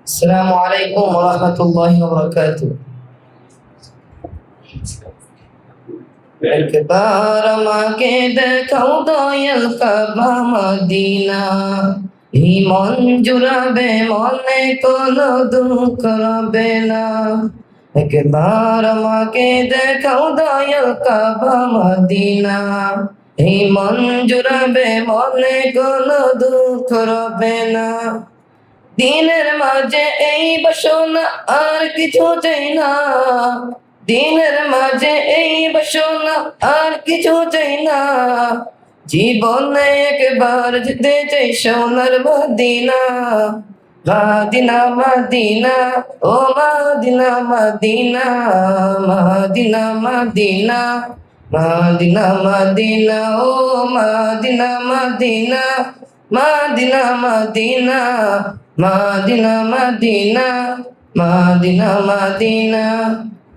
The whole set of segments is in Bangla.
আসসালামু আলাইকুম ওয়া রাহমাতুল্লাহি ওয়া বারাকাতুহু। একবার আমাকে দেখাও দয়াল কাবা মদিনা, এই মন জুড়াবে মনে কোনো দুঃখ রবে না। একবার আমাকে দেখাও দয়াল কাবা মদিনা, এই মন জুড়াবে মনে কোনো দুঃখ রবে না। দিনের মাঝে এই বাসনা আর কিছু চাই না, দিনের মাঝে এই বাসনা আর কিছু চাই না। জীবনে একবার যেতে চাই সোনার মদিনা, মদিনা মদিনা ও মদিনা মদিনা, মদিনা মদিনা, মদিনা মদিনা ও মদিনা মদিনা, মদিনা মদিনা, মদিনা মদিনা, মদিনা মদিনা।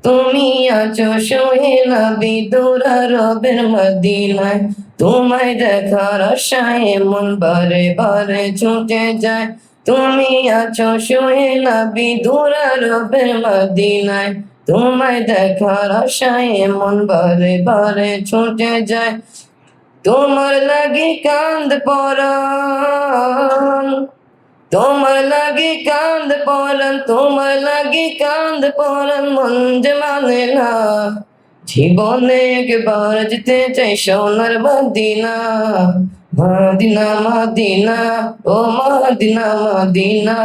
তুমি আছো শুয়ে নবী দুরারবের মদিনায়, তোমায় দেখার আশায় মন বারে বারে ছুটে যায়। তুমি আছো শুয়ে নবী দুরারবের মদিনায়, তোমায় দেখার আশায় মন বারে বারে ছুটে যায়। তোমার লাগি কান্দ পরাণ, তোমার লাগি কান্দ পরাণ, তোমার লাগি কান্দ পরাণ, মন যে মানে না। জীবনে একবার যেতে চাই সোনার মদিনা, মদিনা মদিনা ও মদিনা মদিনা,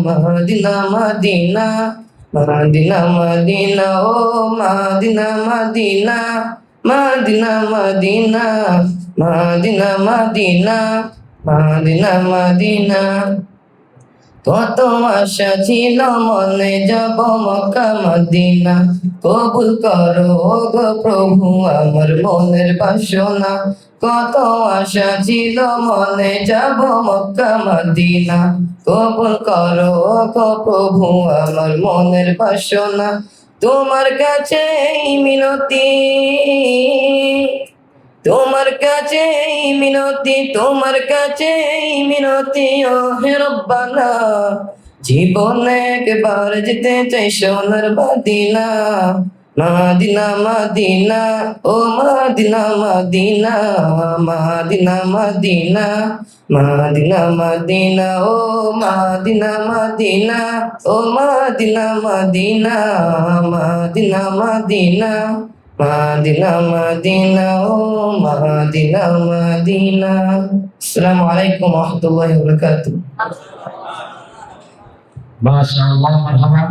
মদিনা মদিনা, মদিনা মদিনা ও মদিনা মদিনা, মদিনা মদিনা, মদিনা মদিনা, মদিনা মদিনা। কত আশা ছিল মনে যাব মক্কা মদিনা, কবুল করো গো প্রভু আমার মনের বাসনা। কত আশা ছিল মনে যাব মক্কা মদিনা, কবুল করো গো প্রভু আমার মনের বাসনা। তোমার কাছে এই মিনতি, তোমার কাছে এই মিনতি, তোমার কাছে এই মিনতি ও হে রব্বানা। জীবনে একবার যেতে চাই সোনার মদিনা, মদিনা মদিনা ও মদিনা মদিনা, মদিনা মদিনা, মদিনা মদিনা ও মদিনা মদিনা, ও মদিনা মদিনা, মদিনা মদিনা, মদিনা মদিনা ও মদিনা মদিনা। আসসালামু আলাইকুম ওয়া রাহমাতুল্লাহি ওয়া বারাকাতুহু। মাশাআল্লাহ, মারহাবা।